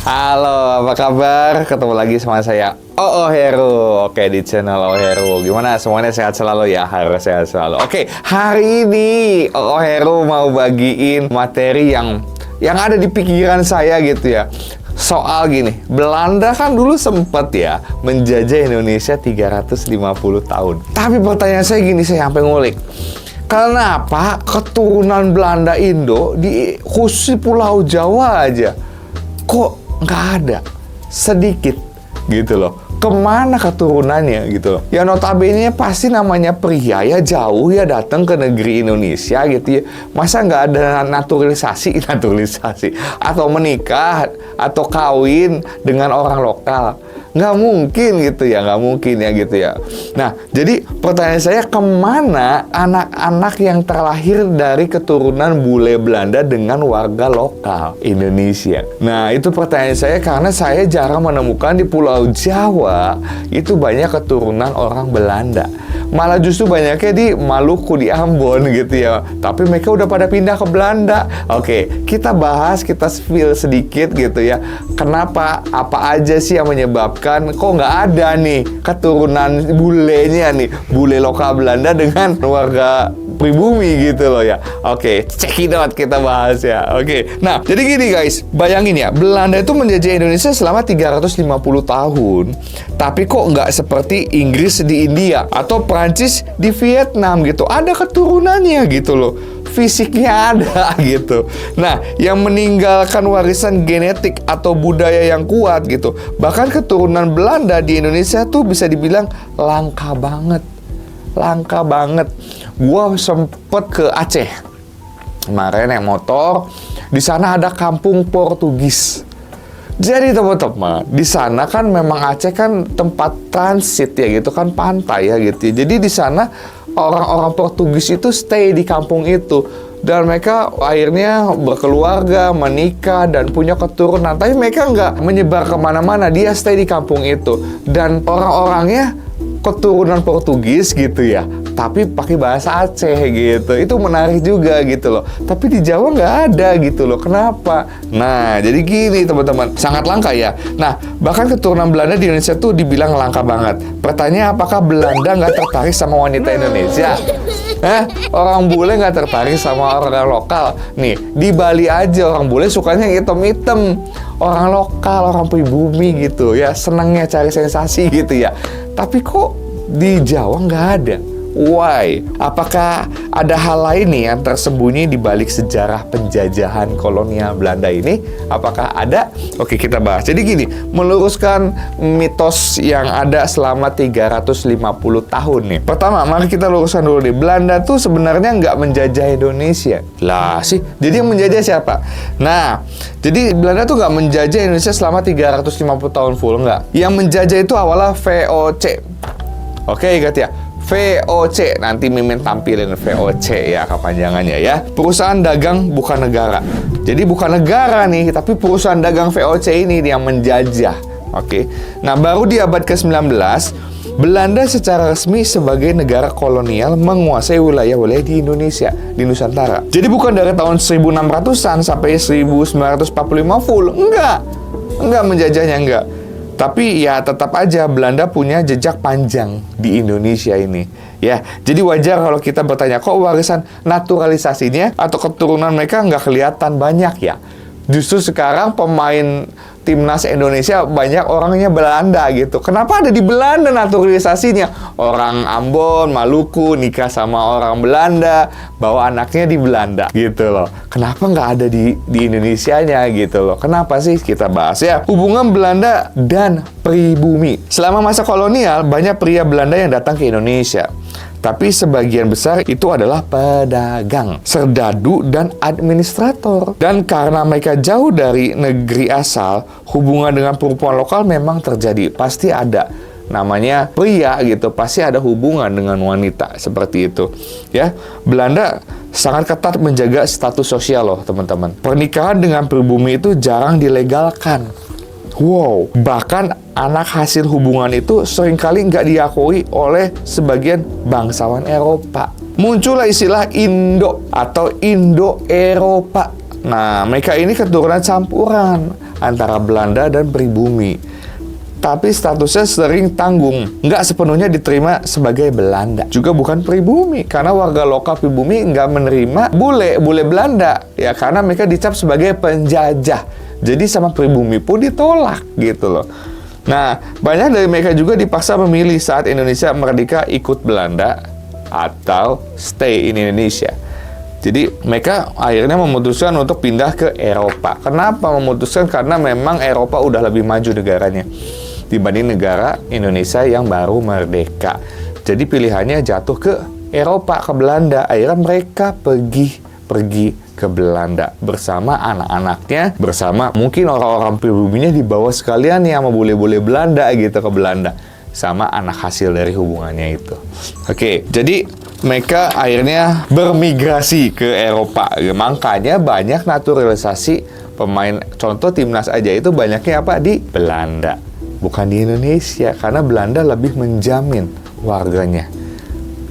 Halo, apa kabar? Ketemu lagi sama saya, Heru. Oke, di channel Heru. Gimana? Semuanya sehat selalu ya? Harus sehat selalu. Oke, hari ini Heru mau bagiin materi yang ada di pikiran saya gitu ya. Soal gini, Belanda kan dulu sempat ya menjajah Indonesia 350 tahun. Tapi pertanyaan saya gini, saya sampai ngulik. Kenapa keturunan Belanda Indo di khusus Pulau Jawa aja kok nggak ada, sedikit gitu loh. Kemana keturunannya gitu loh. Ya notabene pasti namanya pria ya jauh ya datang ke negeri Indonesia gitu ya. Masa nggak ada naturalisasi atau menikah atau kawin dengan orang lokal? Nggak mungkin gitu ya, nggak mungkin ya gitu ya. Nah, jadi pertanyaan saya, kemana anak-anak yang terlahir dari keturunan bule Belanda dengan warga lokal Indonesia? Nah, itu pertanyaan saya karena saya jarang menemukan di Pulau Jawa itu banyak keturunan orang Belanda. Malah justru banyaknya di Maluku, di Ambon gitu ya. Tapi mereka udah pada pindah ke Belanda. Oke, kita bahas, kita spill sedikit gitu ya. Kenapa, apa aja sih yang menyebabkan kok nggak ada nih keturunan bulenya nih, bule lokal Belanda dengan warga pribumi gitu loh ya. Oke, check it out, kita bahas ya. Oke, nah jadi gini guys, bayangin ya, Belanda itu menjajah Indonesia selama 350 tahun. Tapi kok nggak seperti Inggris di India atau Prancis di Vietnam gitu, ada keturunannya gitu loh, fisiknya ada gitu. Nah, yang meninggalkan warisan genetik atau budaya yang kuat gitu, bahkan keturunan Belanda di Indonesia tuh bisa dibilang langka banget. Gua sempet ke Aceh kemarin naik motor, di sana ada kampung Portugis. Jadi teman-teman, di sana kan memang Aceh kan tempat transit ya gitu kan, pantai ya gitu. Jadi di sana orang-orang Portugis itu stay di kampung itu, dan mereka akhirnya berkeluarga, menikah dan punya keturunan. Tapi mereka nggak menyebar kemana-mana, dia stay di kampung itu, dan orang-orangnya keturunan Portugis gitu ya, tapi pakai bahasa Aceh gitu. Itu menarik juga gitu loh. Tapi di Jawa nggak ada gitu loh. Kenapa? Nah, jadi gini teman-teman, sangat langka ya. Nah, bahkan keturunan Belanda di Indonesia tuh dibilang langka banget. Pertanyaan, apakah Belanda nggak tertarik sama wanita Indonesia? Orang bule nggak tertarik sama orang lokal? Nih, di Bali aja orang bule sukanya hitam-hitam. Orang lokal, orang pribumi gitu ya, senangnya cari sensasi gitu ya. Tapi kok di Jawa nggak ada? Why? Apakah ada hal lain nih yang tersembunyi di balik sejarah penjajahan kolonial Belanda ini? Apakah ada? Oke, kita bahas. Jadi gini, meluruskan mitos yang ada selama 350 tahun nih. Pertama, mari kita luruskan dulu nih. Belanda tuh sebenarnya nggak menjajah Indonesia. Lah sih, jadi yang menjajah siapa? Nah, jadi Belanda tuh nggak menjajah Indonesia selama 350 tahun full, nggak. Yang menjajah itu awalnya VOC. Oke, ingat ya? VOC, nanti Mimin tampilin VOC ya kepanjangannya ya. Perusahaan dagang bukan negara. Jadi bukan negara nih, tapi perusahaan dagang VOC ini yang menjajah. Oke. Nah, baru di abad ke-19, Belanda secara resmi sebagai negara kolonial menguasai wilayah-wilayah di Indonesia, di Nusantara. Jadi bukan dari tahun 1600-an sampai 1945 full. Enggak menjajahnya, enggak. Tapi ya tetap aja Belanda punya jejak panjang di Indonesia ini. Ya, jadi wajar kalau kita bertanya, kok warisan naturalisasinya atau keturunan mereka nggak kelihatan banyak ya? Justru sekarang pemain timnas Indonesia banyak orangnya Belanda gitu. Kenapa ada di Belanda naturalisasinya? Orang Ambon, Maluku nikah sama orang Belanda, bawa anaknya di Belanda gitu loh. Kenapa nggak ada di Indonesianya gitu loh? Kenapa sih? Kita bahas ya. Hubungan Belanda dan pribumi. Selama masa kolonial, banyak pria Belanda yang datang ke Indonesia. Tapi sebagian besar itu adalah pedagang, serdadu, dan administrator. Dan karena mereka jauh dari negeri asal, hubungan dengan perempuan lokal memang terjadi. Pasti ada. Namanya pria gitu, pasti ada hubungan dengan wanita. Seperti itu. Ya, Belanda sangat ketat menjaga status sosial loh teman-teman. Pernikahan dengan pribumi itu jarang dilegalkan. Wow, bahkan anak hasil hubungan itu seringkali nggak diakui oleh sebagian bangsawan Eropa. Muncullah istilah Indo atau Indo-Eropa. Nah, mereka ini keturunan campuran antara Belanda dan pribumi. Tapi statusnya sering tanggung, nggak sepenuhnya diterima sebagai Belanda. Juga bukan pribumi, karena warga lokal pribumi nggak menerima bule Belanda, ya karena mereka dicap sebagai penjajah. Jadi sama pribumi pun ditolak gitu loh. Nah, banyak dari mereka juga dipaksa memilih saat Indonesia merdeka ikut Belanda atau stay in Indonesia. Jadi mereka akhirnya memutuskan untuk pindah ke Eropa. Kenapa memutuskan? Karena memang Eropa udah lebih maju negaranya dibanding negara Indonesia yang baru merdeka. Jadi pilihannya jatuh ke Eropa, ke Belanda. Akhirnya mereka pergi ke Belanda bersama anak-anaknya, bersama mungkin orang-orang pribuminya dibawa sekalian nih sama bule-bule Belanda gitu ke Belanda, sama anak hasil dari hubungannya itu. Oke, jadi mereka akhirnya bermigrasi ke Eropa. Makanya banyak naturalisasi pemain, contoh timnas aja itu banyaknya apa? Di Belanda, bukan di Indonesia, karena Belanda lebih menjamin warganya.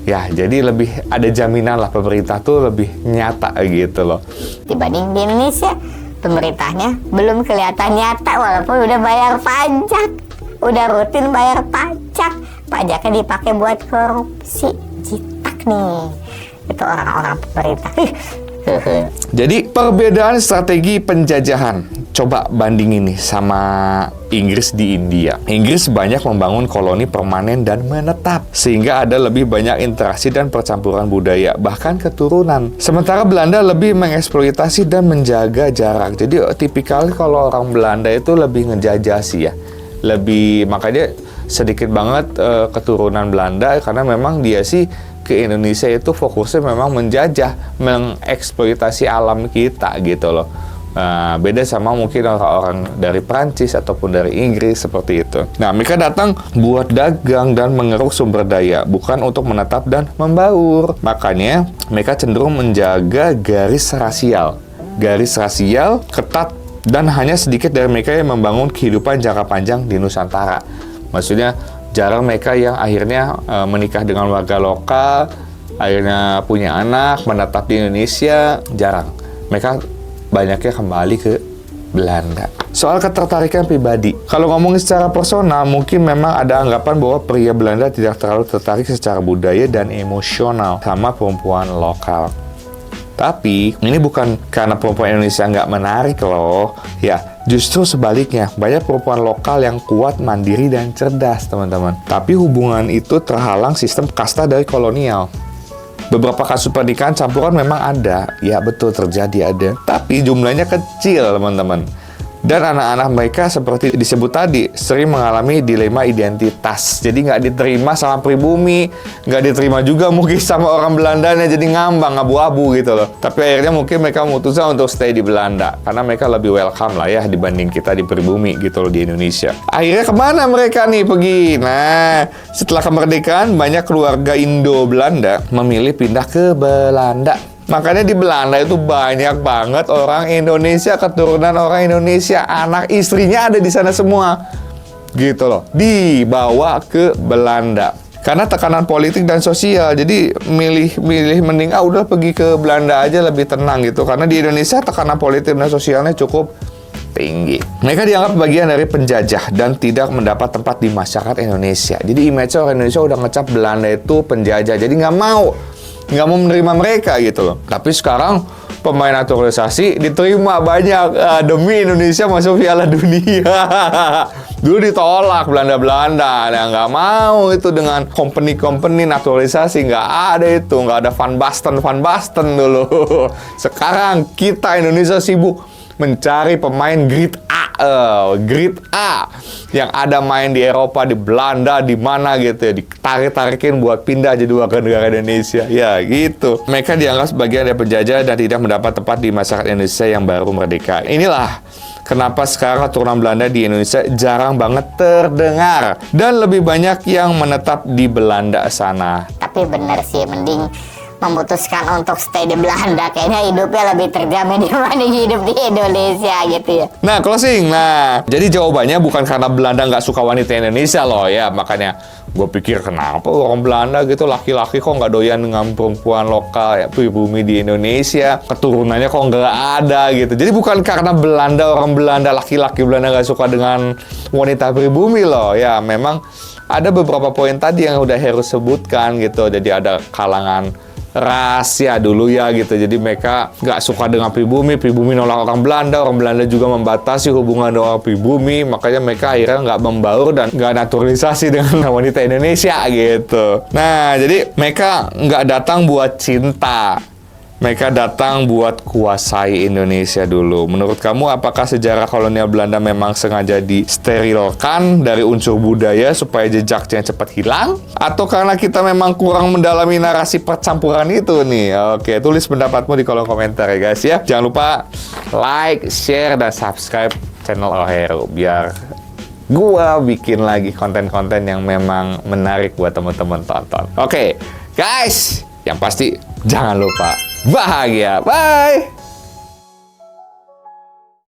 Ya, jadi lebih ada jaminan lah, pemerintah tuh lebih nyata gitu loh. Dibanding di Indonesia, pemerintahnya belum kelihatan nyata walaupun udah bayar pajak. Udah rutin bayar pajak. Pajaknya dipakai buat korupsi. Jitak nih. Itu orang-orang pemerintah. Jadi perbedaan strategi penjajahan, coba bandingin nih sama Inggris di India. Inggris banyak membangun koloni permanen dan menetap, sehingga ada lebih banyak interaksi dan percampuran budaya, bahkan keturunan. Sementara Belanda lebih mengeksploitasi dan menjaga jarak. Jadi tipikal kalau orang Belanda itu lebih ngejajasi ya. Makanya sedikit banget keturunan Belanda, karena memang dia sih ke Indonesia itu fokusnya memang menjajah, mengeksploitasi alam kita gitu loh. Beda sama mungkin orang-orang dari Prancis ataupun dari Inggris seperti itu. Nah, mereka datang buat dagang dan mengeruk sumber daya, bukan untuk menetap dan membaur. Makanya mereka cenderung menjaga garis rasial ketat, dan hanya sedikit dari mereka yang membangun kehidupan jangka panjang di Nusantara. Maksudnya jarang mereka yang akhirnya menikah dengan warga lokal, akhirnya punya anak, menetap di Indonesia, jarang. Mereka banyaknya kembali ke Belanda. Soal ketertarikan pribadi, kalau ngomongin secara personal, mungkin memang ada anggapan bahwa pria Belanda tidak terlalu tertarik secara budaya dan emosional sama perempuan lokal. Tapi ini bukan karena perempuan Indonesia nggak menarik loh. Ya, justru sebaliknya, banyak perempuan lokal yang kuat, mandiri, dan cerdas, teman-teman. Tapi hubungan itu terhalang sistem kasta dari kolonial. Beberapa kasus pernikahan campuran memang ada. Ya, betul, terjadi ada. Tapi jumlahnya kecil, teman-teman. Dan anak-anak mereka seperti disebut tadi, sering mengalami dilema identitas. Jadi nggak diterima sama pribumi, nggak diterima juga mungkin sama orang Belandanya, jadi ngambang, abu-abu gitu loh. Tapi akhirnya mungkin mereka memutuskan untuk stay di Belanda, karena mereka lebih welcome lah ya dibanding kita di pribumi gitu loh di Indonesia. Akhirnya kemana mereka nih pergi? Nah, setelah kemerdekaan, banyak keluarga Indo-Belanda memilih pindah ke Belanda. Makanya di Belanda itu banyak banget orang Indonesia, keturunan orang Indonesia, anak istrinya ada di sana semua. Gitu loh. Dibawa ke Belanda. Karena tekanan politik dan sosial. Jadi milih mending udah pergi ke Belanda aja lebih tenang gitu. Karena di Indonesia tekanan politik dan sosialnya cukup tinggi. Mereka dianggap bagian dari penjajah dan tidak mendapat tempat di masyarakat Indonesia. Jadi image orang Indonesia udah ngecap Belanda itu penjajah. Jadi nggak mau menerima mereka gitu loh. Tapi sekarang pemain naturalisasi diterima banyak demi Indonesia masuk Piala Dunia. Dulu ditolak Belanda-Belanda, nggak mau itu dengan company naturalisasi, nggak ada itu, nggak ada Van Basten dulu. Sekarang kita Indonesia sibuk mencari pemain grade A yang ada main di Eropa, di Belanda, di mana gitu ya, ditarik-tarikin buat pindah jadi warga negara Indonesia ya gitu. Mereka dianggap sebagian dari penjajah dan tidak mendapat tempat di masyarakat Indonesia yang baru merdeka. Inilah kenapa sekarang keturunan Belanda di Indonesia jarang banget terdengar dan lebih banyak yang menetap di Belanda sana. Tapi bener sih, mending memutuskan untuk stay di Belanda, kayaknya hidupnya lebih terjamin dibanding hidup di Indonesia gitu ya. Nah, closing. Nah, jadi jawabannya bukan karena Belanda nggak suka wanita Indonesia loh ya, makanya Gue pikir kenapa orang Belanda gitu laki-laki kok nggak doyan dengan perempuan lokal ya pribumi di Indonesia, keturunannya kok nggak ada gitu. Jadi bukan karena orang Belanda laki-laki Belanda nggak suka dengan wanita pribumi loh ya, memang ada beberapa poin tadi yang udah Heru sebutkan gitu. Jadi ada kalangan ras ya dulu ya gitu. Jadi mereka nggak suka dengan pribumi nolak orang Belanda juga membatasi hubungan dengan orang pribumi, makanya mereka akhirnya nggak membaur dan nggak naturalisasi dengan wanita Indonesia gitu. Nah, jadi mereka nggak datang buat cinta. Mereka datang buat kuasai Indonesia dulu. Menurut kamu, apakah sejarah kolonial Belanda memang sengaja disterilkan dari unsur budaya supaya jejaknya cepat hilang? Atau karena kita memang kurang mendalami narasi percampuran itu nih? Oke, tulis pendapatmu di kolom komentar ya guys ya. Jangan lupa like, share, dan subscribe channel Heru biar gua bikin lagi konten-konten yang memang menarik buat teman-teman tonton. Oke, guys, yang pasti jangan lupa bahagia. Bye!